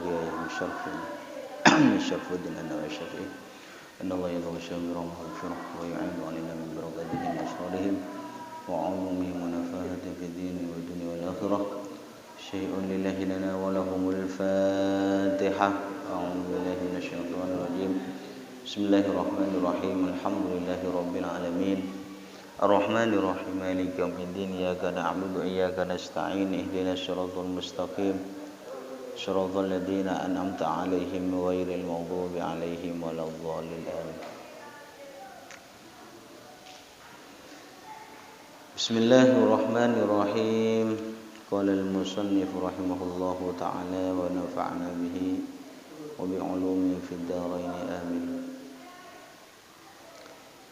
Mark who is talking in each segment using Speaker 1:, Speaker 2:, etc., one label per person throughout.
Speaker 1: وهي شرف من شرف ديننا وشرعه أن الله يضل شامرهم ويغفره ويعين علينا من بركاتهم وأسرارهم وعلومهم ونفاهة في الدين والدنيا والآخرة شيء لله لنا ولهم الفاتحة أعوذ بالله من الشيطان الرجيم بسم الله الرحمن الرحيم الحمد لله رب العالمين الرحمن الرحيم مالك يوم الدين إياك نعبد وإياك نستعين اهدنا الصراط المستقيم صراط الذين أنعمت عليهم غير المغضوب عليهم ولا الضالين آمين. بسم الله الرحمن الرحيم قال المصنف رحمه الله تعالى ونفعنا به وبعلومه في الدارين آمين.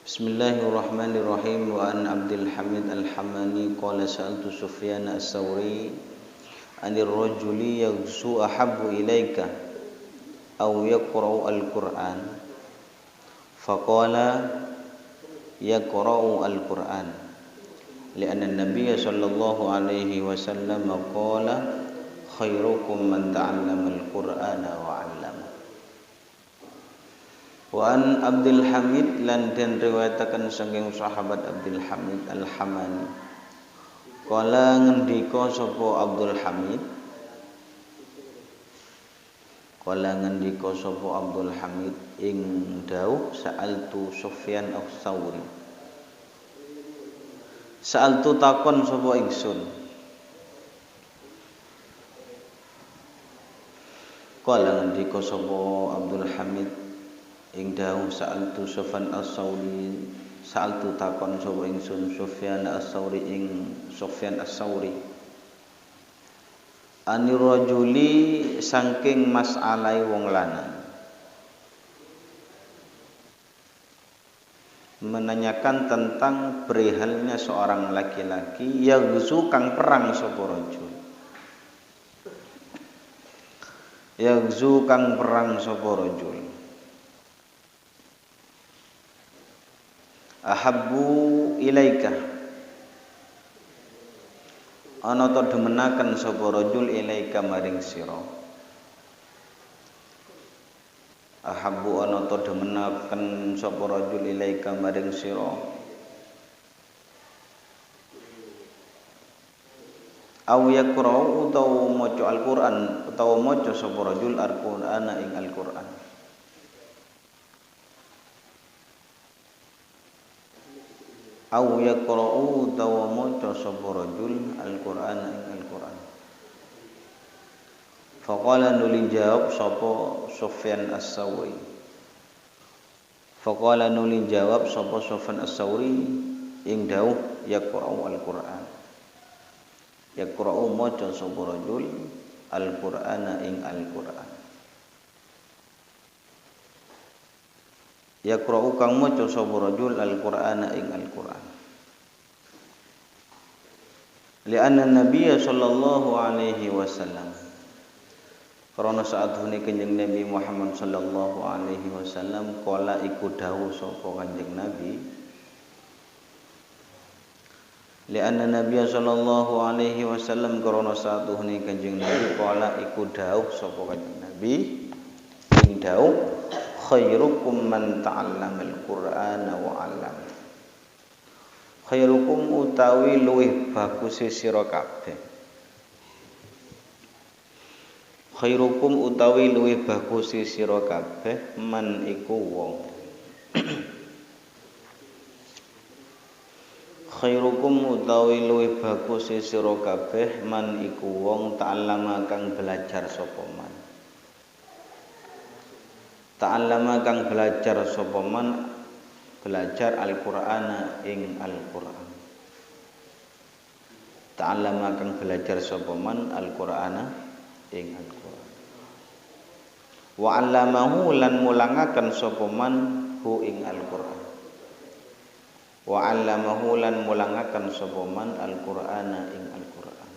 Speaker 1: بسم الله الرحمن الرحيم وعن عبد الحميد الحماني قال سألت سفيان الثوري أن الرجل يغزو أحب إليك أو يقرأ القرآن فقال يقرأ القرآن لأن النبي صلى الله عليه وسلم قال خيركم من تعلم القرآن وعلمه. Wa an Abdul Hamid lan den riwayataken saking sahabat Abdul Hamid Al-Hamani. Kala ngendika sapa Abdul Hamid. Kala ngendika sapa Abdul Hamid ing dawuh sa'altu Sufyan Ats-Tsauri. Sa'altu takon sapa ingsun. Kala ngendika sapa Abdul Hamid ing dawuh sa'altu Sufyan Ats-Tsauri sa'altu takon sapa ingsun Sufyan Ats-Tsauri ing Sufyan Ats-Tsauri anir rajuli saking mas'alai wong lanang menanyakan tentang perihalnya seorang laki-laki yaghzu kang perang sapa rajul yaghzu kang perang sapa rajul ahabbu ilaika ana ta demenaken sapa rajul ilaika maring sira ahabbu ana ta demenaken sapa rajul ilaika maring sira aw yaqra'u utawa maca Al-Qur'an utawa maca sapa rajul Al-Qur'ana ing Al-Qur'an aw yaqra'u utawa maca sapa rajul Al-Qur'an ing Al-Qur'an. Faqala nuli jawab sapa Sufyan Ats-Tsauri. Faqala nuli jawab sapa Sufyan Ats-Tsauri ing dawuh yaqra'u Al-Qur'an. Yaqra'u maca sapa rajul Al-Qur'ana ing Al-Qur'an. Yaqra'u kang maca sapa rajul Al-Qur'ana ing Al-Qur'an. Li'anna Nabiy sallallahu alaihi wasallam karena saat hune Kanjeng Nabi Muhammad sallallahu alaihi wasallam kala iku dawuh sapa Kanjeng Nabi. Li'anna Nabiy sallallahu alaihi wasallam karena saat hune Kanjeng Nabi kala iku dawuh sapa Kanjeng Nabi ing dawuh khairukum man ta'allamal Qur'ana wa 'allama. Khairukum utawi luwih baguse sira kabeh. Khairukum utawi luwih baguse sira kabeh man iku wong. Khairukum utawi luwih baguse sira kabeh man iku wong ta'allama kang belajar sapa man. Ta'allama kang belajar sapa man belajar Al-Qur'ana ing Al-Qur'an. Ta'allama kang belajar sapa man Al-Qur'ana ing Al-Qur'an. Wa 'allamahu lan mulangaken sapa man hu ing Al-Qur'an. Wa 'allamahu lan mulangaken sapa man Al-Qur'ana ing Al-Qur'an.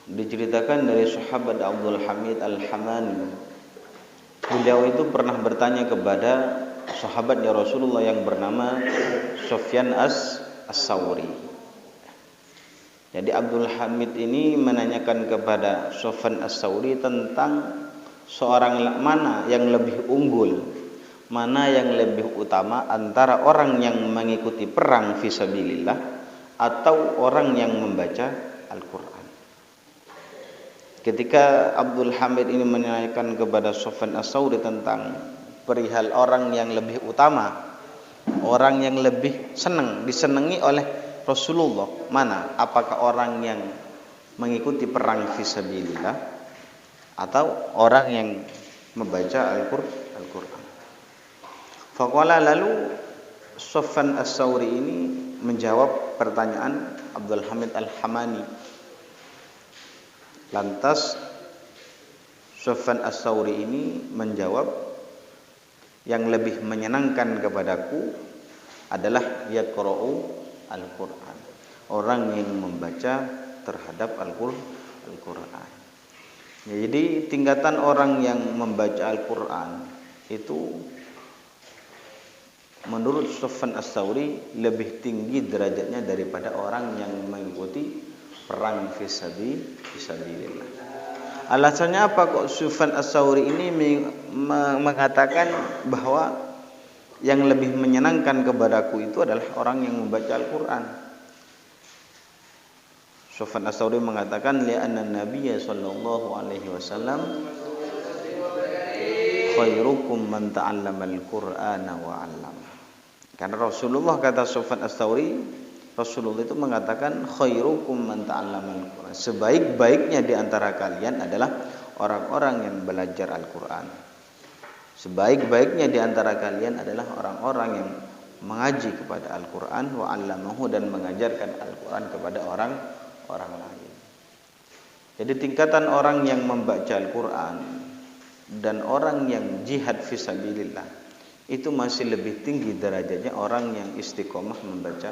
Speaker 1: Diceritakan dari sahabat Abdul Hamid Al-Hamani, beliau itu pernah bertanya kepada sahabatnya Rasulullah yang bernama Sufyan As-Sawri. Jadi Abdul Hamid ini menanyakan kepada Sufyan As-Sawri tentang seorang mana yang lebih unggul, mana yang lebih utama antara orang yang mengikuti perang fisabilillah atau orang yang membaca Al-Quran. Ketika Abdul Hamid ini menanyakan kepada Sufyan As-Sawri tentang perihal orang yang lebih utama, orang yang lebih disenangi oleh Rasulullah, mana? Apakah orang yang mengikuti perang fisabilillah atau orang yang membaca Al-Quran? Faqala, lalu Sufyan As-Sawri ini menjawab pertanyaan Abdul Hamid Al-Hamani. Lantas Sufyan As-Sawri ini menjawab, yang lebih menyenangkan kepadaku adalah yaqra'u Al-Quran, orang yang membaca terhadap Al-Quran. Jadi tingkatan orang yang membaca Al-Quran itu menurut Sufyan As-Sawri lebih tinggi derajatnya daripada orang yang mengikuti perang fisabilillah. Alasannya apa kok Sufyan As-Sawri ini mengatakan bahwa yang lebih menyenangkan kepadaku itu adalah orang yang membaca Al-Quran? Sufyan As-Sawri mengatakan, li'anna Nabiya sallallahu alaihi wasallam khairukum man ta'allama al-Qur'ana wa 'allama. Karena Rasulullah, kata Sufyan As-Sawri, Rasulullah itu mengatakan khairukum man ta'allama al-Qur'an, sebaik-baiknya di antara kalian adalah orang-orang yang belajar Al-Quran. Sebaik-baiknya di antara kalian adalah orang-orang yang mengaji kepada Al-Quran wa 'allamahu, dan mengajarkan Al-Quran kepada orang lain. Jadi tingkatan orang yang membaca Al-Quran dan orang yang jihad fisabilillah itu masih lebih tinggi derajatnya orang yang istiqomah membaca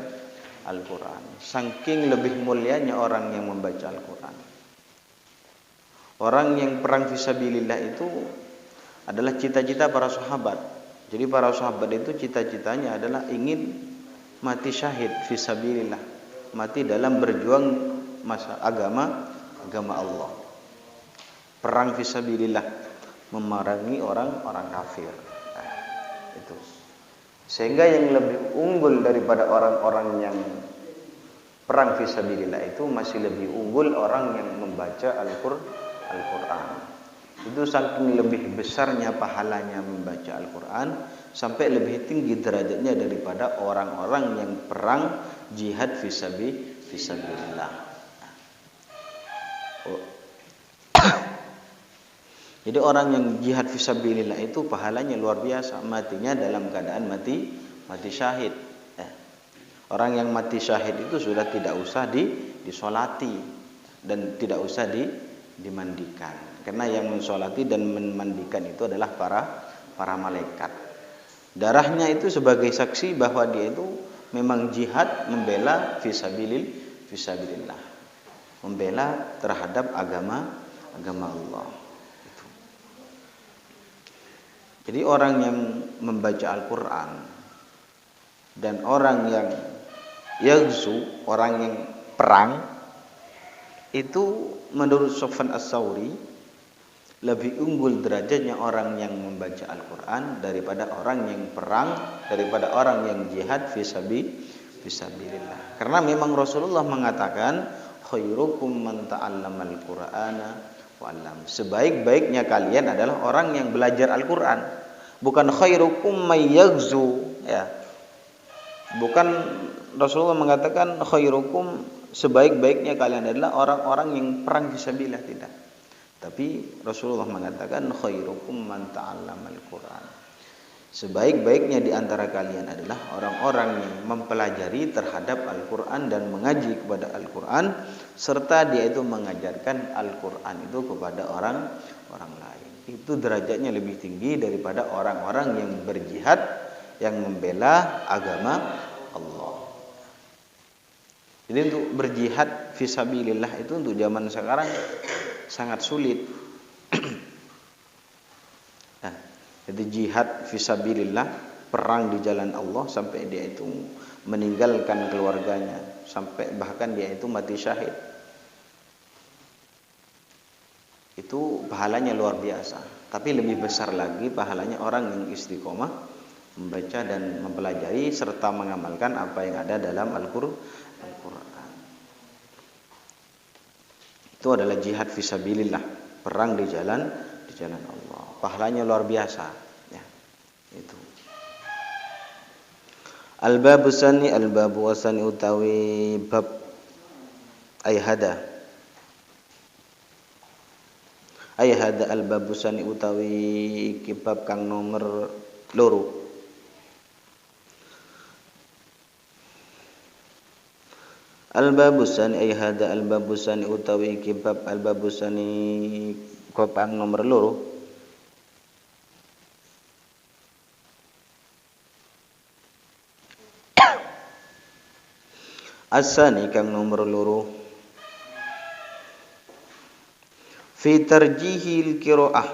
Speaker 1: Al-Quran. Saking lebih mulianya orang yang membaca Al-Quran. Orang yang perang fisabilillah itu adalah cita-cita para sahabat. Jadi para sahabat itu cita-citanya adalah ingin mati syahid fisabilillah, mati dalam berjuang agama Allah. Perang fisabilillah, memerangi orang kafir. Nah, itu. Sehingga yang lebih unggul daripada orang-orang yang perang fisabilillah itu masih lebih unggul orang yang membaca Al-Quran. Itu saking lebih besarnya pahalanya membaca Al-Quran, sampai lebih tinggi derajatnya daripada orang-orang yang perang jihad fisabilillah. Jadi orang yang jihad fisabilillah itu pahalanya luar biasa, matinya dalam keadaan mati syahid. Orang yang mati syahid itu sudah tidak usah disolati dan tidak usah dimandikan. Karena yang mensolati dan memandikan itu adalah para malaikat. Darahnya itu sebagai saksi bahwa dia itu memang jihad membela fisabilillah, membela terhadap agama Allah. Itu. Jadi orang yang membaca Al-Quran dan orang yang yaghzu, orang yang perang, itu menurut Sufyan As-Sawri lebih unggul derajatnya orang yang membaca Al-Quran daripada orang yang perang, daripada orang yang jihad fisabilillah. Karena memang Rasulullah mengatakan khairukum man ta'allama al-Qur'ana wa 'allama. Sebaik-baiknya kalian adalah orang yang belajar Al-Quran. Bukan khairukum may yaghzu, ya. Bukan Rasulullah mengatakan khairukum, sebaik-baiknya kalian adalah orang-orang yang perang fisabilillah, tidak. Tapi Rasulullah mengatakan khairukum man ta'allama al-Quran. Sebaik-baiknya di antara kalian adalah orang-orang yang mempelajari terhadap Al-Quran dan mengaji kepada Al-Quran, serta dia itu mengajarkan Al-Quran itu kepada orang lain. Itu derajatnya lebih tinggi daripada orang-orang yang berjihad, yang membela agama Allah. Jadi untuk berjihad fisabilillah itu untuk zaman sekarang sangat sulit. Nah, jadi jihad fisabilillah perang di jalan Allah sampai dia itu meninggalkan keluarganya, sampai bahkan dia itu mati syahid. Itu pahalanya luar biasa. Tapi lebih besar lagi pahalanya orang yang istiqomah membaca dan mempelajari serta mengamalkan apa yang ada dalam Al-Qur'an. Itu adalah jihad fisabilillah, perang di jalan Allah. Pahalanya luar biasa, ya. Itu. Al-babu sani, al-babu wasani utawi bab ayhada al-babu sani utawi kibab kang nomor loro. Al-babu sani ayhada al-babu sani utawi kibab al-babu sani bab kang nomor loro. Asani kang nomor loro fi tarjihil qiraah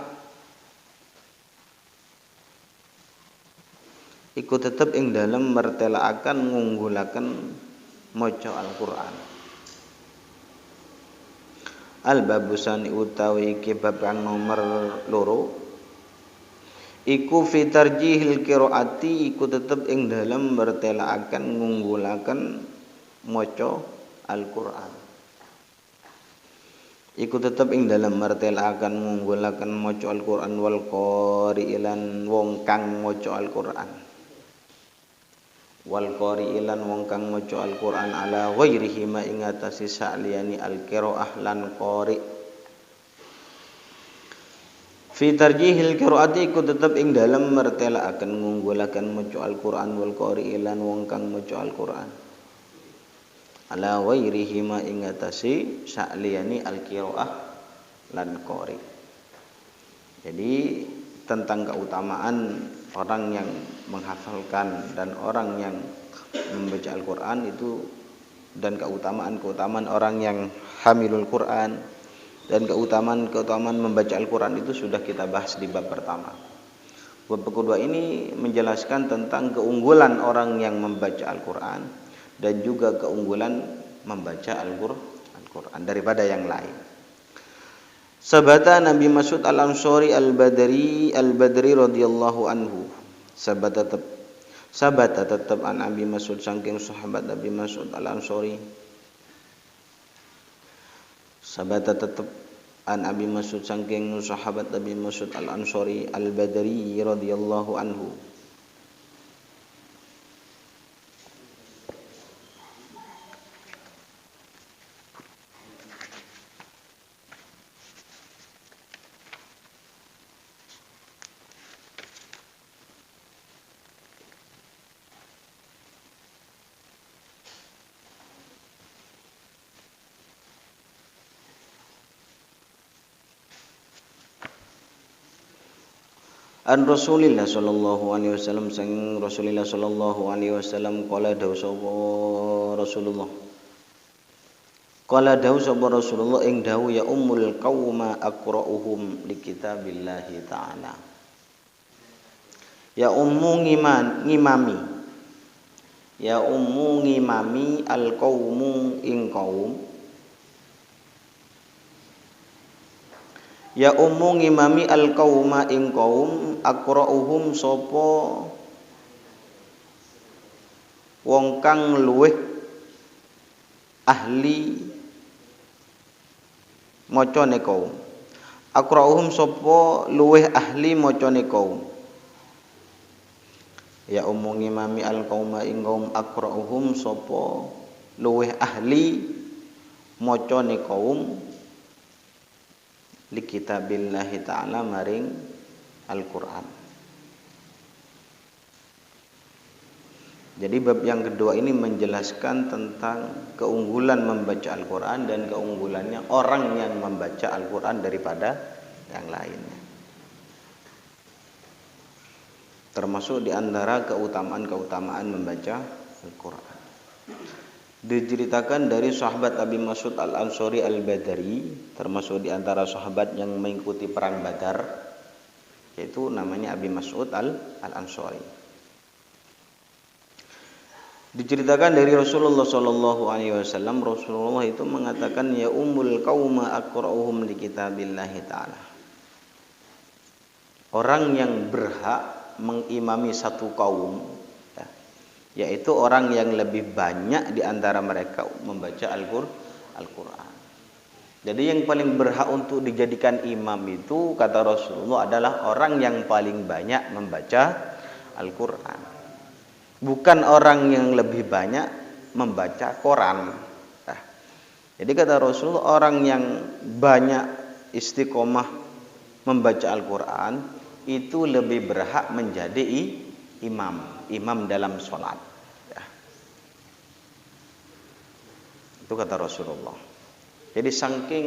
Speaker 1: iku tetep ing dalem mertelaaken ngunggulaken maca Al-Qur'an. Al-babusani utawi iki bab kang nomor loro iku fi tarjihil qiraati iku tetep ing dalem mertelaaken ngunggulaken maca Al-Qur'an. Iku tetep ing dalem martelaken ngunggulaken maca Al-Qur'an wal qari ilan wong kang maca Al-Qur'an. Wal qari ilan wong kang maca Al-Qur'an ala ghairihi ma ing atase saliyane al-qiraah lan qari. Fi tarjihil qiraati iku tetep ing dalem martelaken ngunggulaken maca Al-Qur'an wal qari ilan wong kang maca Al-Qur'an. Ala ghairihi ma ing atase saliyane al-qiraah lan qari. Jadi tentang keutamaan orang yang menghafalkan dan orang yang membaca Al-Qur'an itu, dan keutamaan orang yang hamilul Qur'an dan keutamaan membaca Al-Qur'an itu sudah kita bahas di bab pertama. Bab kedua ini menjelaskan tentang keunggulan orang yang membaca Al-Qur'an dan juga keunggulan membaca Al-Qur'an daripada yang lain. Sabata Nabi Mas'ud Al-Ansari Al-Badri radhiyallahu anhu. Sabata tetap an Nabi Mas'ud saking sahabat Nabi Mas'ud Al-Ansari. Sabata tetap an Nabi Mas'ud saking sahabat Nabi Mas'ud Al-Ansari Al-Badri radhiyallahu anhu. An Rasulillah sallallahu alaihi wasallam sang Rasulillah sallallahu alaihi wasallam qala dawu sapa Rasulullah. Qala dawu sapa Rasulullah ing dawu ya ummul qauma aqra'uhum li kitabillahi ta'ala. Ya ummu ngimami. Ya ummu ngimami al-qaumu ing qaum. Ya ummu ngimami al-qauma ing qaum aqra'uhum sapa wong kang luweh ahli macane kaum. Aqra'uhum sapa luweh ahli macane kaum. Ya ummu ngimami al-qauma ing qaum aqra'uhum sapa luweh ahli macane kaum li kitabillahi ta'ala maring Al-Qur'an. Jadi bab yang kedua ini menjelaskan tentang keunggulan membaca Al-Qur'an dan keunggulannya orang yang membaca Al-Qur'an daripada yang lainnya. Termasuk di antara keutamaan membaca Al-Qur'an. Diceritakan dari sahabat Abi Mas'ud Al-Ansari Al-Badri, termasuk di antara sahabat yang mengikuti perang Badar, yaitu namanya Abi Mas'ud Al-Ansari. Diceritakan dari Rasulullah Shallallahu Alaihi Wasallam, Rasulullah itu mengatakan ya ummul qauma aqra'uhum li kitabillahi ta'ala. Orang yang berhak mengimami satu kaum, yaitu orang yang lebih banyak di antara mereka membaca Al-Quran. Jadi yang paling berhak untuk dijadikan imam itu, kata Rasulullah, adalah orang yang paling banyak membaca Al-Quran. Bukan orang yang lebih banyak membaca Quran. Jadi kata Rasulullah, orang yang banyak istiqomah membaca Al-Quran itu lebih berhak menjadi imam dalam sholat. Itu kata Rasulullah. Jadi saking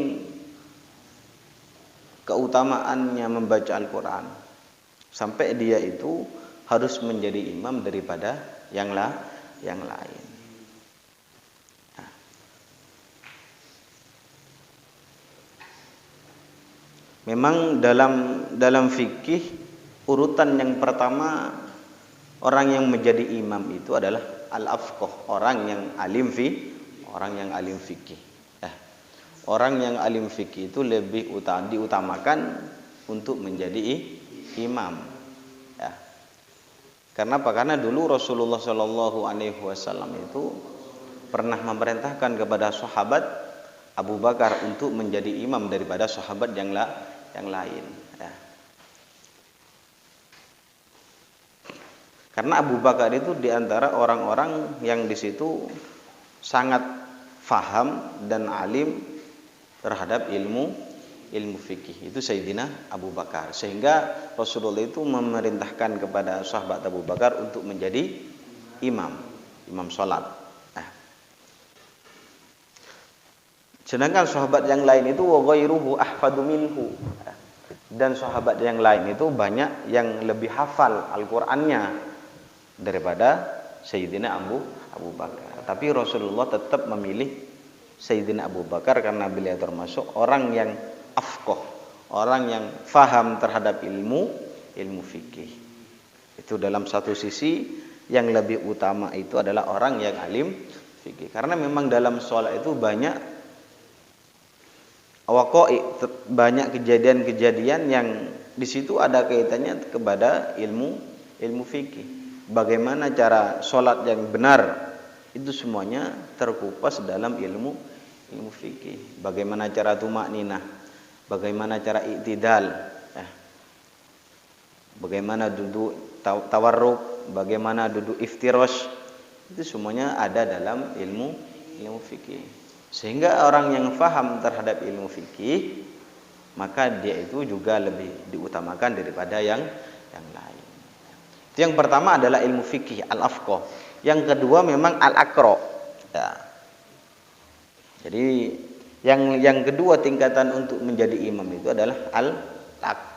Speaker 1: keutamaannya membaca Al-Quran, sampai dia itu harus menjadi imam daripada yang lain. Memang dalam fikih urutan yang pertama orang yang menjadi imam itu adalah al-afqah, orang yang alim fikih. Orang yang alim fikih itu lebih diutamakan untuk menjadi imam. Karena apa? Karena dulu Rasulullah Shallallahu Alaihi Wasallam itu pernah memerintahkan kepada sahabat Abu Bakar untuk menjadi imam daripada sahabat yang lain. Karena Abu Bakar itu diantara orang-orang yang di situ sangat faham dan alim terhadap ilmu fikih. Itu Sayyidina Abu Bakar. Sehingga Rasulullah itu memerintahkan kepada sahabat Abu Bakar untuk menjadi imam sholat. Sedangkan sahabat yang lain itu wa ghairuhu ahfadu minhu. Dan sahabat yang lain itu banyak yang lebih hafal Al-Qur'annya daripada Sayyidina Abu Bakar. Tapi Rasulullah tetap memilih Sayyidina Abu Bakar karena beliau termasuk orang yang afqah, orang yang faham terhadap ilmu fikih. Itu dalam satu sisi yang lebih utama itu adalah orang yang alim fikih. Karena memang dalam sholat itu banyak banyak kejadian-kejadian yang di situ ada kaitannya kepada ilmu fikih. Bagaimana cara sholat yang benar itu semuanya terkupas dalam ilmu fikih. Bagaimana cara tumakninah, bagaimana cara i'tidal, bagaimana duduk tawarruk, bagaimana duduk iftirash, itu semuanya ada dalam ilmu fikih. Sehingga orang yang faham terhadap ilmu fikih, maka dia itu juga lebih diutamakan daripada yang lain. Itu yang pertama adalah ilmu fikih, al-afqah. Yang kedua memang al-aqra. Jadi yang kedua tingkatan untuk menjadi imam itu adalah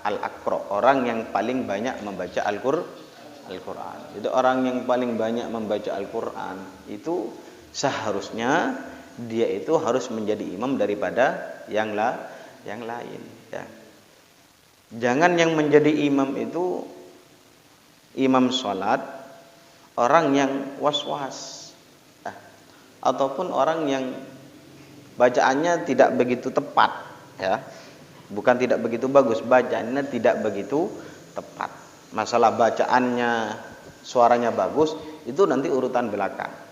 Speaker 1: al-aqra, orang yang paling banyak membaca Al-Qur'an. Jadi orang yang paling banyak membaca Al-Qur'an itu seharusnya dia itu harus menjadi imam daripada yang lain. Jangan yang menjadi imam itu imam sholat orang yang was-was, ataupun orang yang bacaannya tidak begitu tepat, bukan tidak begitu bagus, bacaannya tidak begitu tepat. Masalah bacaannya suaranya bagus itu nanti urutan belakang.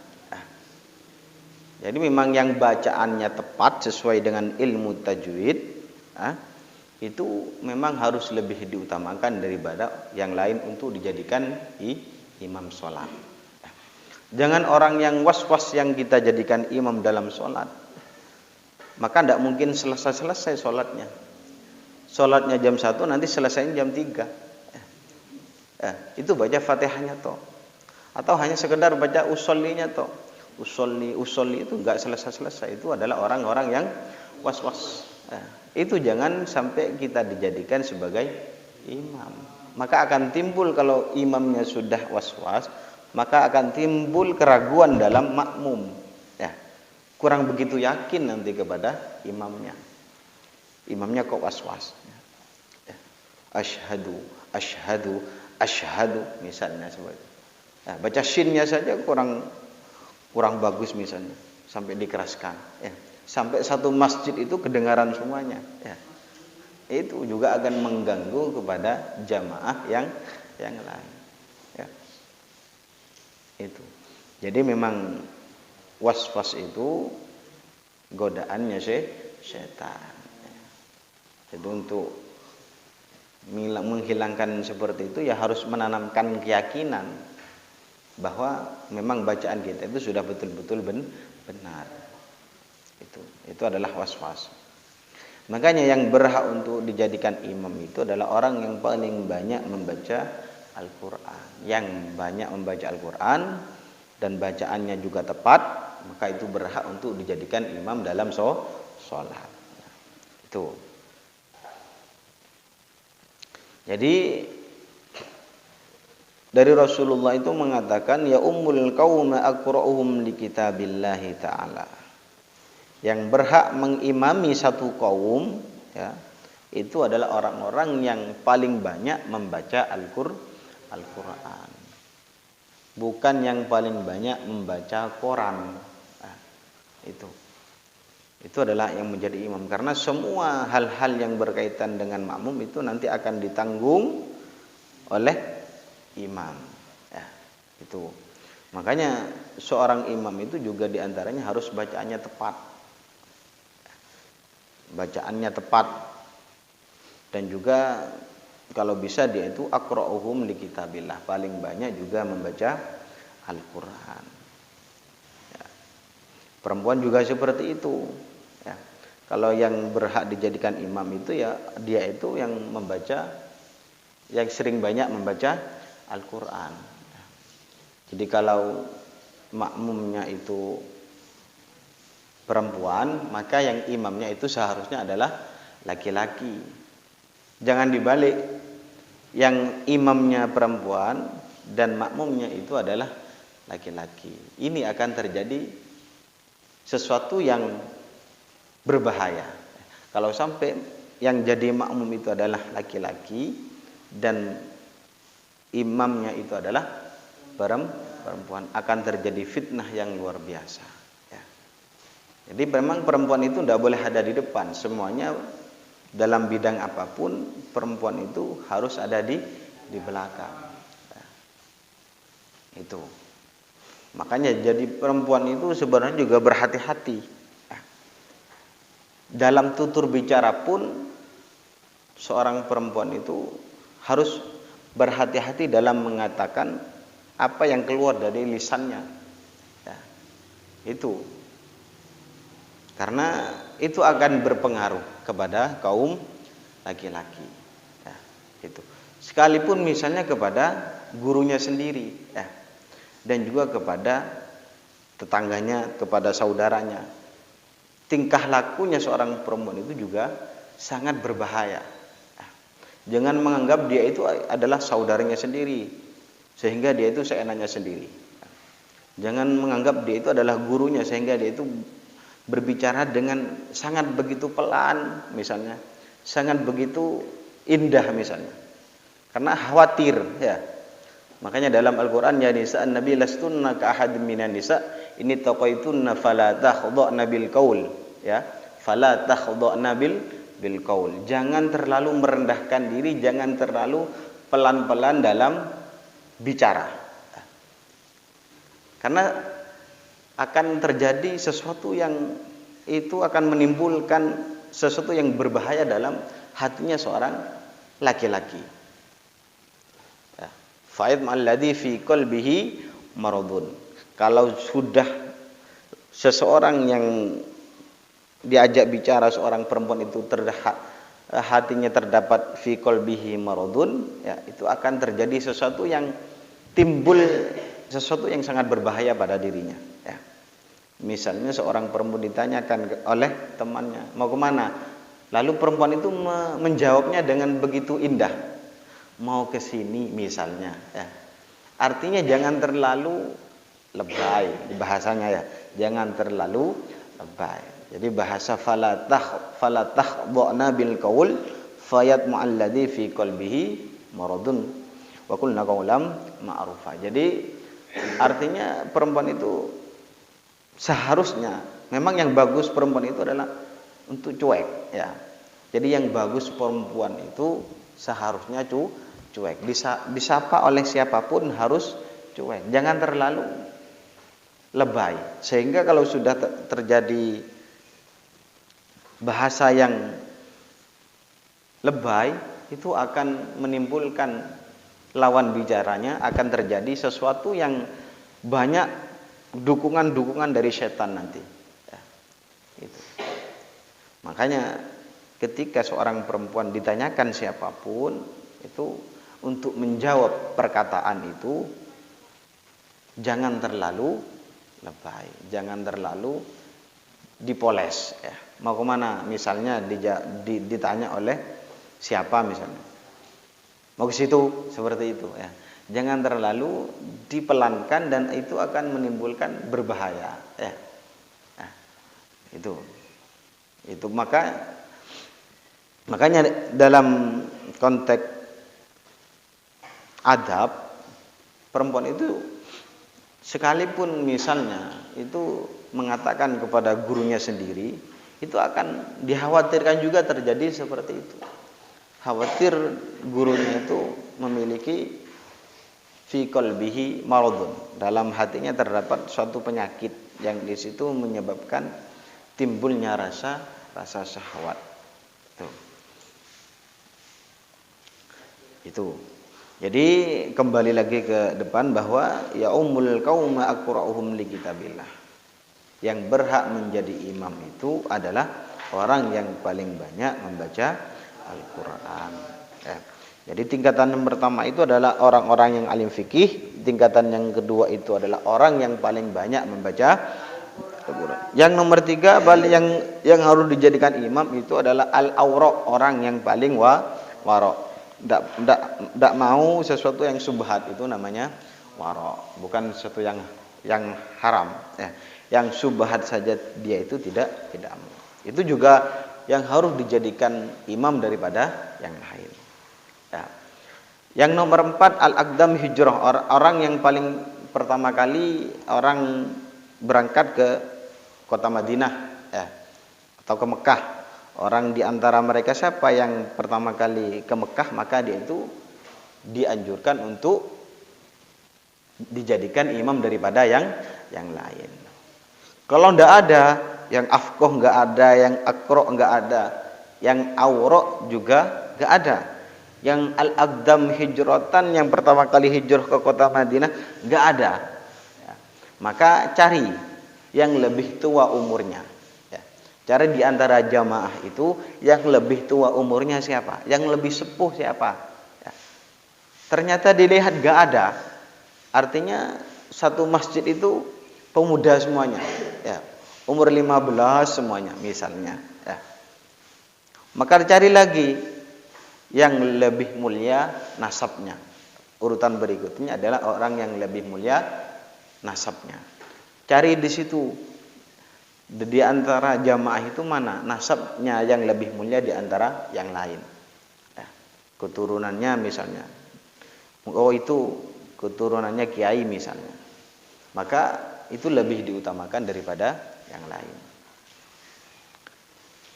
Speaker 1: Jadi memang yang bacaannya tepat sesuai dengan ilmu tajwid, itu memang harus lebih diutamakan daripada yang lain untuk dijadikan imam sholat. Jangan orang yang was-was yang kita jadikan imam dalam sholat, maka tidak mungkin selesai sholatnya. Sholatnya jam 1, nanti selesainya jam 3. Itu baca fatihahnya toh, atau hanya sekedar baca usollinya toh. Usolli itu enggak selesai. Itu adalah orang-orang yang was-was. Itu jangan sampai kita dijadikan sebagai imam. Maka akan timbul, kalau imamnya sudah was-was, maka akan timbul keraguan dalam makmum. Kurang begitu yakin nanti kepada imamnya. Imamnya kok was-was. Asyhadu misalnya seperti. Baca shinnya saja kurang kurang bagus misalnya, sampai dikeraskan, ya. Sampai satu masjid itu kedengaran semuanya, ya. Itu juga akan mengganggu kepada jamaah yang lain, ya. Itu. Jadi memang was-was itu godaannya setan. Jadi untuk menghilangkan seperti itu ya harus menanamkan keyakinan bahwa memang bacaan kita itu sudah betul-betul benar. Itu adalah was-was. Makanya yang berhak untuk dijadikan imam itu adalah orang yang paling banyak membaca Al-Quran. Yang banyak membaca Al-Quran dan bacaannya juga tepat, maka itu berhak untuk dijadikan imam dalam sholat. Itu. Jadi dari Rasulullah itu mengatakan ya ummul qauma aqra'uhum li kitabillahi ta'ala. Yang berhak mengimami satu kaum, ya, itu adalah orang-orang yang paling banyak membaca Al-Quran. Bukan yang paling banyak membaca Quran. Nah, itu adalah yang menjadi imam. Karena semua hal-hal yang berkaitan dengan makmum itu nanti akan ditanggung oleh imam. Ya, itu. Makanya seorang imam itu juga diantaranya harus bacaannya tepat. Bacaannya tepat. Dan juga kalau bisa dia itu aqra'uhum li kitabillah, paling banyak juga membaca Al-Quran. Ya. Perempuan juga seperti itu. Ya. Kalau yang berhak dijadikan imam itu ya dia itu yang membaca, yang sering banyak membaca Al-Quran. Ya. Jadi kalau makmumnya itu perempuan, maka yang imamnya itu seharusnya adalah laki-laki. Jangan dibalik, yang imamnya perempuan dan makmumnya itu adalah laki-laki. Ini akan terjadi sesuatu yang berbahaya. Kalau sampai yang jadi makmum itu adalah laki-laki dan imamnya itu adalah perempuan, akan terjadi fitnah yang luar biasa. Ya. Jadi memang perempuan itu tidak boleh ada di depan. Semuanya dalam bidang apapun perempuan itu harus ada di belakang. Ya. Itu. Makanya jadi perempuan itu sebenarnya juga berhati-hati. Ya. Dalam tutur bicara pun seorang perempuan itu harus berhati-hati dalam mengatakan apa yang keluar dari lisannya. Ya. Itu. Karena itu akan berpengaruh kepada kaum laki-laki. Ya, itu. Sekalipun misalnya kepada gurunya sendiri, ya, dan juga kepada tetangganya, kepada saudaranya. Tingkah lakunya seorang perempuan itu juga sangat berbahaya. Ya. Jangan menganggap dia itu adalah saudaranya sendiri, sehingga dia itu seenaknya sendiri. Ya. Jangan menganggap dia itu adalah gurunya, sehingga dia itu berbicara dengan sangat begitu pelan misalnya, sangat begitu indah misalnya, karena khawatir, ya. Makanya dalam Al-Quran ya nisa an-nabi lastunna ka ahadin minan nisa ini taqaitunna fala takhdha'na bil qaul, ya, fala takhdha'na bil qaul. Jangan terlalu merendahkan diri, jangan terlalu pelan-pelan dalam bicara, karena akan terjadi sesuatu yang itu akan menimbulkan sesuatu yang berbahaya dalam hatinya seorang laki-laki. Fa'id ma'alladhi fi qalbihi maradun. Kalau sudah seseorang yang diajak bicara seorang perempuan itu hatinya terdapat fi qalbihi maradun, ya, itu akan terjadi sesuatu yang timbul sesuatu yang sangat berbahaya pada dirinya, ya. Misalnya seorang perempuan ditanyakan oleh temannya, mau kemana? Lalu perempuan itu menjawabnya dengan begitu indah, mau ke sini misalnya, ya. Artinya jangan terlalu lebay bahasanya, ya. Jangan terlalu lebay. Jadi bahasa falatah dha'na bil qaul fayatma alladhi fi qalbihi maradun wa qulna qawlan ma'rufa. Jadi artinya perempuan itu seharusnya memang yang bagus perempuan itu adalah untuk cuek ya. Jadi yang bagus perempuan itu seharusnya cuek. Disapa oleh siapapun harus cuek. Jangan terlalu lebay. Sehingga kalau sudah terjadi bahasa yang lebay, itu akan menimbulkan lawan bicaranya, akan terjadi sesuatu yang banyak dukungan-dukungan dari setan nanti. Ya, gitu. Makanya ketika seorang perempuan ditanyakan siapapun itu untuk menjawab perkataan itu jangan terlalu lebay, jangan terlalu dipoles ya. Mau kemana misalnya ditanya oleh siapa misalnya, mau ke situ seperti itu ya. Jangan terlalu dipelankan dan itu akan menimbulkan berbahaya ya. Nah, itu makanya dalam konteks adab perempuan itu sekalipun misalnya itu mengatakan kepada gurunya sendiri, itu akan dikhawatirkan juga terjadi seperti itu. Khawatir gurunya itu memiliki fi qalbihi maradun, dalam hatinya terdapat suatu penyakit yang di situ menyebabkan timbulnya rasa syahwat. Itu. Jadi kembali lagi ke depan bahwa ya ummul qauma aqra'uhum li kitabillah. Yang berhak menjadi imam itu adalah orang yang paling banyak membaca Al-Qur'an. Ya. Jadi tingkatan yang pertama itu adalah orang-orang yang alim fikih, tingkatan yang kedua itu adalah orang yang paling banyak membaca Al-Qur'an. Yang nomor tiga yang harus dijadikan imam itu adalah al-awra, orang yang paling wara. Tidak mau sesuatu yang subhat, itu namanya wara, bukan sesuatu yang haram ya. Yang subhat saja dia itu tidak mau. Itu juga yang harus dijadikan imam daripada yang lain ya. Yang nomor 4 al-aqdam hijrah, orang yang paling pertama kali orang berangkat ke kota Madinah ya, atau ke Mekah. Orang di antara mereka siapa yang pertama kali ke Mekah, maka dia itu dianjurkan untuk dijadikan imam daripada yang lain. Kalau tidak ada, yang afqah nggak ada, yang aqra nggak ada, yang awra juga nggak ada, yang al-aqdam hijratan yang pertama kali hijrah ke kota Madinah nggak ada. Ya. Maka cari yang lebih tua umurnya. Cari di antara jamaah itu yang lebih tua umurnya siapa, yang lebih sepuh siapa ya. Ternyata dilihat gak ada, artinya satu masjid itu pemuda semuanya ya, umur 15 semuanya misalnya ya. Maka cari lagi yang lebih mulia nasabnya. Urutan berikutnya adalah orang yang lebih mulia nasabnya. Cari di situ, di antara jamaah itu mana nasabnya yang lebih mulia di antara yang lain ya. Keturunannya misalnya, oh itu keturunannya kiai misalnya, maka itu lebih diutamakan daripada yang lain.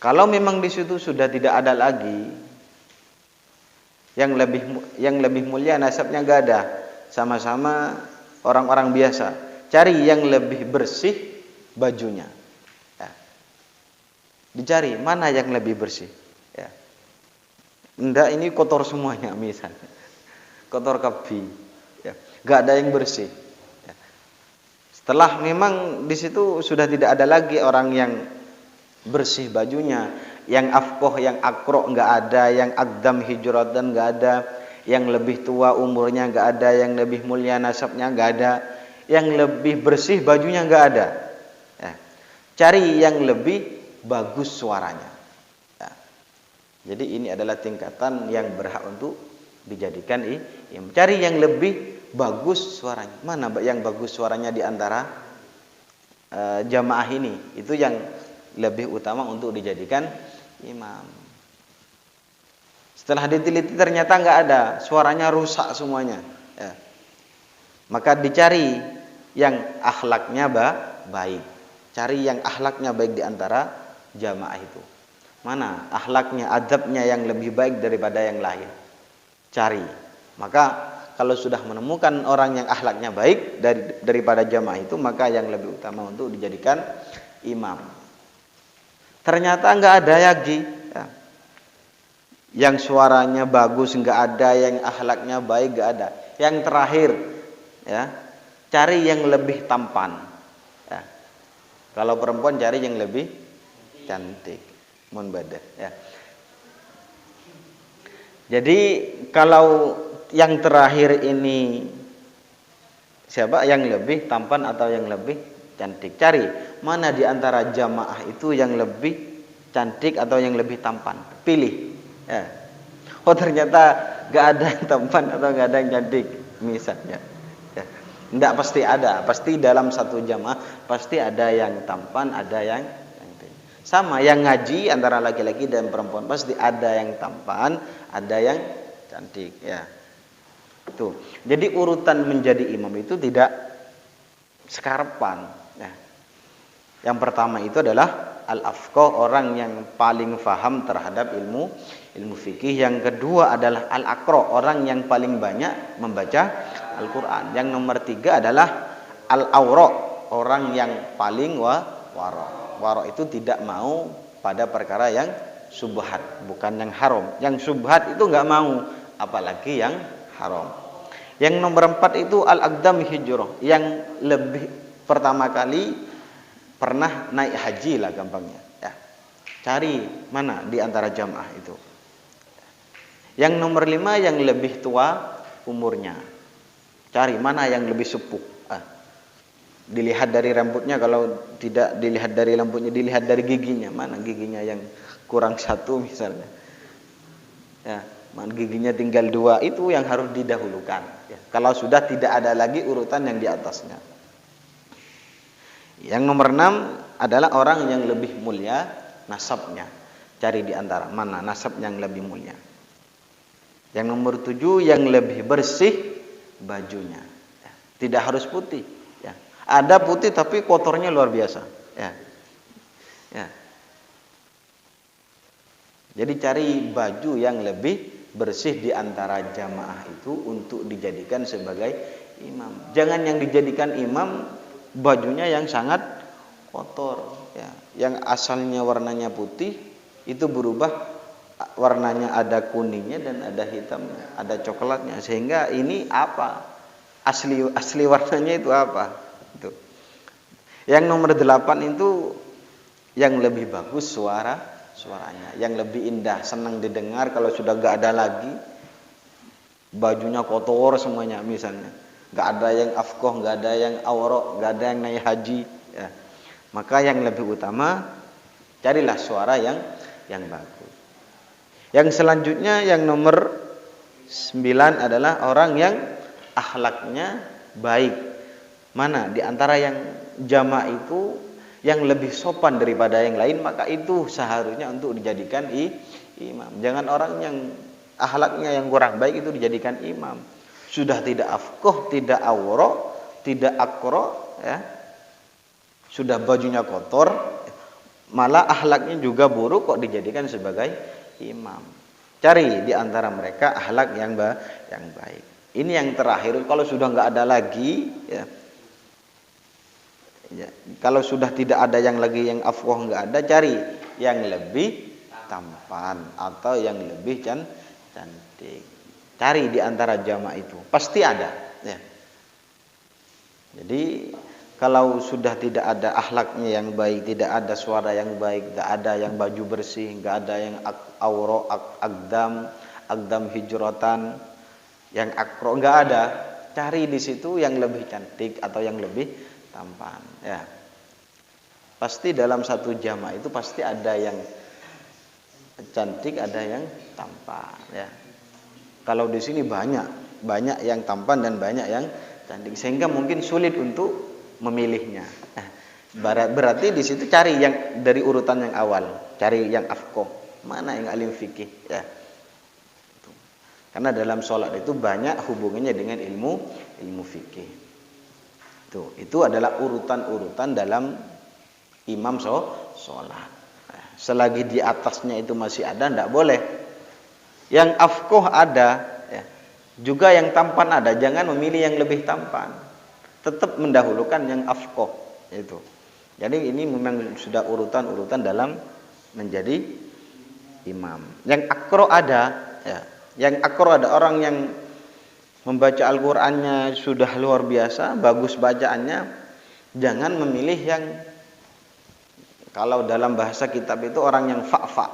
Speaker 1: Kalau memang di situ sudah tidak ada lagi yang lebih mulia nasabnya, nggak ada, sama-sama orang-orang biasa, cari yang lebih bersih bajunya. Dicari mana yang lebih bersih ya. Enggak, ini kotor semuanya misalnya, kotor kabi ya, enggak ada yang bersih ya. Setelah memang di situ sudah tidak ada lagi orang yang bersih bajunya, yang afqah, yang aqra enggak ada, yang aqdam hijratan enggak ada, yang lebih tua umurnya enggak ada, yang lebih mulia nasabnya enggak ada, yang lebih bersih bajunya enggak ada ya. Cari yang lebih bagus suaranya ya. Jadi ini adalah tingkatan yang berhak untuk dijadikan imam. Cari yang lebih bagus suaranya. Mana yang bagus suaranya di antara jamaah ini, itu yang lebih utama untuk dijadikan imam. Setelah diteliti ternyata nggak ada, suaranya rusak semuanya ya. Maka dicari yang akhlaknya baik Cari yang akhlaknya baik di antara jamaah itu. Mana akhlaknya, adabnya yang lebih baik daripada yang lain. Cari. Maka kalau sudah menemukan orang yang akhlaknya baik daripada jamaah itu, maka yang lebih utama untuk dijadikan imam. Ternyata enggak ada lagi ya. Yang suaranya bagus enggak ada, yang akhlaknya baik enggak ada. Yang terakhir ya, cari yang lebih tampan ya. Kalau perempuan cari yang lebih cantik, munbadah ya. Jadi kalau yang terakhir ini siapa yang lebih tampan atau yang lebih cantik? Cari mana di antara jamaah itu yang lebih cantik atau yang lebih tampan. Pilih ya. Oh ternyata gak ada yang tampan atau gak ada yang cantik misalnya ya. Tidak pasti ada. Pasti dalam satu jamaah pasti ada yang tampan, ada yang cantik. Sama yang ngaji antara laki-laki dan perempuan pasti ada yang tampan, ada yang cantik ya. Tuh. Jadi urutan menjadi imam itu tidak sekarepan. Nah, yang pertama itu adalah al-afqah, orang yang paling faham terhadap ilmu fikih. Yang kedua adalah al-aqra, orang yang paling banyak membaca Al-Quran. Yang nomor tiga adalah al-awra, orang yang paling wara. Wara itu tidak mau pada perkara yang subhat, bukan yang haram. Yang subhat itu nggak mau, apalagi yang haram. Yang nomor 4 itu al-aqdam hijrah, yang lebih pertama kali pernah naik haji lah gampangnya ya. Cari mana di antara jamaah itu. Yang nomor 5 yang lebih tua umurnya. Cari mana yang lebih sepuh. Dilihat dari rambutnya, kalau tidak dilihat dari rambutnya, dilihat dari giginya. Mana giginya yang kurang satu misalnya ya, giginya tinggal 2, itu yang harus didahulukan ya. Kalau sudah tidak ada lagi urutan yang di atasnya. Yang nomor 6 adalah orang yang lebih mulia nasabnya. Cari di antara mana nasab yang lebih mulia. Yang nomor 7 yang lebih bersih bajunya ya. Tidak harus putih ya. Ada putih tapi kotornya luar biasa ya. Ya. Jadi cari baju yang lebih bersih di antara jamaah itu untuk dijadikan sebagai imam. Jangan yang dijadikan imam bajunya yang sangat kotor ya. Yang asalnya warnanya putih itu berubah warnanya, ada kuningnya dan ada hitamnya, ada coklatnya, sehingga ini apa? Asli warnanya itu apa? Itu. Yang nomor 8 itu yang lebih bagus suaranya, yang lebih indah, senang didengar. Kalau sudah gak ada lagi, bajunya kotor semuanya misalnya, gak ada yang afqah, gak ada yang awra, gak ada yang naik haji ya. Maka yang lebih utama carilah suara yang bagus. Yang selanjutnya yang nomor 9 adalah orang yang akhlaknya baik. Mana di antara yang jamaah itu yang lebih sopan daripada yang lain, maka itu seharusnya untuk dijadikan imam. Jangan orang yang akhlaknya yang kurang baik itu dijadikan imam. Sudah tidak afqah, tidak awra, tidak aqra ya. Sudah bajunya kotor, malah akhlaknya juga buruk, kok dijadikan sebagai imam. Cari di antara mereka akhlak yang baik. Ini yang terakhir. Kalau sudah nggak ada lagi ya. Ya, kalau sudah tidak ada yang lagi yang afqah nggak ada, cari yang lebih tampan atau yang lebih cantik. Cari di antara jamaah itu, pasti ada ya. Jadi kalau sudah tidak ada akhlaknya yang baik, tidak ada suara yang baik, nggak ada yang baju bersih, nggak ada yang awra, aqdam hijratan, yang akro, nggak ada. Cari di situ yang lebih cantik atau yang lebih tampan ya. Pasti dalam satu jamaah itu pasti ada yang cantik, ada yang tampan ya. Kalau di sini banyak yang tampan dan banyak yang cantik, sehingga mungkin sulit untuk memilihnya. Berarti di situ cari yang dari urutan yang awal, cari yang afqah, mana yang alim fikih ya. Karena dalam sholat itu banyak hubungannya dengan ilmu fikih. Itu adalah urutan-urutan dalam imam sholat. Selagi di atasnya itu masih ada, tidak boleh. Yang afqoh ada, ya. Juga yang tampan ada. Jangan memilih yang lebih tampan. Tetap mendahulukan yang afqoh itu. Jadi ini memang sudah urutan-urutan dalam menjadi imam. Yang akro ada, ya. Yang akro ada orang yang membaca Al-Qur'annya sudah luar biasa, bagus bacaannya. Jangan memilih yang, kalau dalam bahasa kitab itu orang yang fa',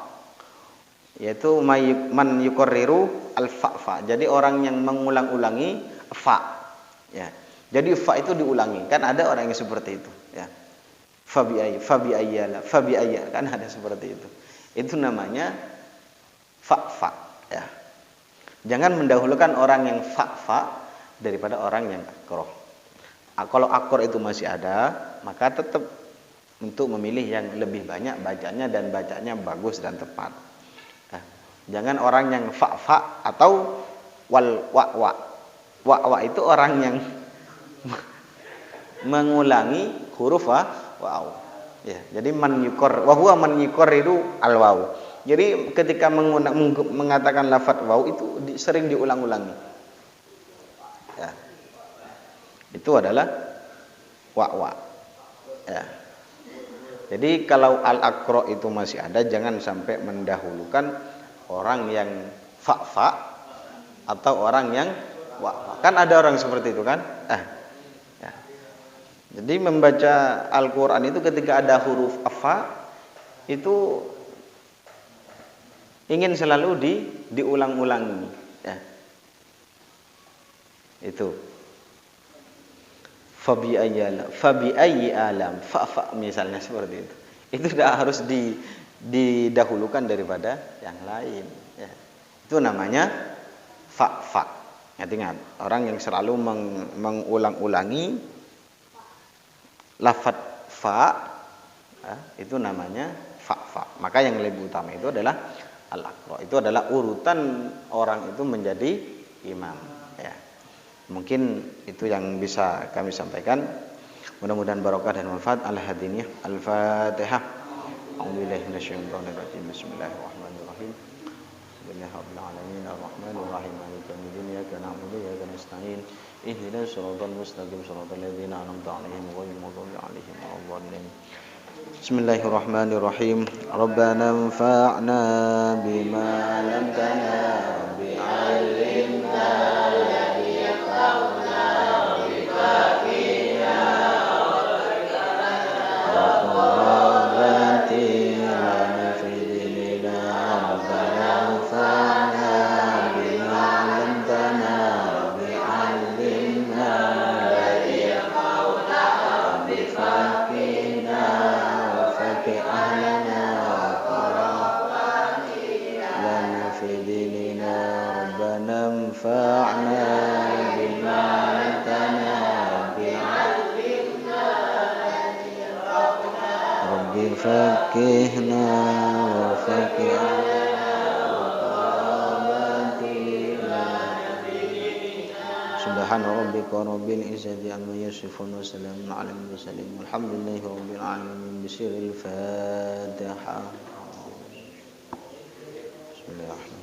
Speaker 1: yaitu man yukorriru al-fa'. Jadi orang yang mengulang-ulangi fa', ya. Jadi fa' itu diulangi, kan ada orang yang seperti itu, ya. Fabi ayya, kan ada seperti itu. Itu namanya fa', ya. Jangan mendahulukan orang yang fa' daripada orang yang akroh. Kalau akroh itu masih ada, maka tetap untuk memilih yang lebih banyak bacanya dan bacanya bagus dan tepat. Nah, jangan orang yang fa' atau wal wa'. Wa' itu orang yang mengulangi huruf waw. Ya, jadi man yukorriru al waw. Jadi ketika mengatakan lafaz waw itu sering diulang-ulangi. Ya. Itu adalah wa'. Ya. Jadi kalau al-akro itu masih ada, jangan sampai mendahulukan orang yang fa' atau orang yang wa'. Kan ada orang seperti itu kan? Ya. Jadi membaca Al-Quran itu ketika ada huruf fa' itu ingin selalu diulang-ulangi. Ya. Itu. Fabi ayyi alam, fa' misalnya seperti itu. Itu sudah harus didahulukan daripada yang lain, ya. Itu namanya fa'. Ingat, orang yang selalu mengulang-ulangi lafaz fa', ya, itu namanya fa'. Maka yang lebih utama itu adalah al-aqra. Itu adalah urutan orang itu menjadi imam, ya. Mungkin itu yang bisa kami sampaikan. Mudah-mudahan barokah dan manfaat. Al-hadiniyah. Al-Fatihah. A'udzubillahi minasyaitonir rajim. Bismillahirrahmanirrahim. Bismillahirabbil alamin arrahmanir rahim. Maliki yaumiddin. Iyyaka na'budu wa iyyaka nasta'in. Ihdinas siratal mustaqim siratal ladzina an'amta 'alaihim ghairil maghdubi 'alaihim waladdallin. Bismillahirrahmanirrahim. Rabbana anfa'na bima 'allamtana bi'ilmina. Fakihna wa fakihna Subhana rabbika rabbil izzati amma yasifun wa salamun alal mursalin walhamdulillahi rabbil alamin. Bismillahirrahmanirrahim. Bismillahirrahmanirrahim.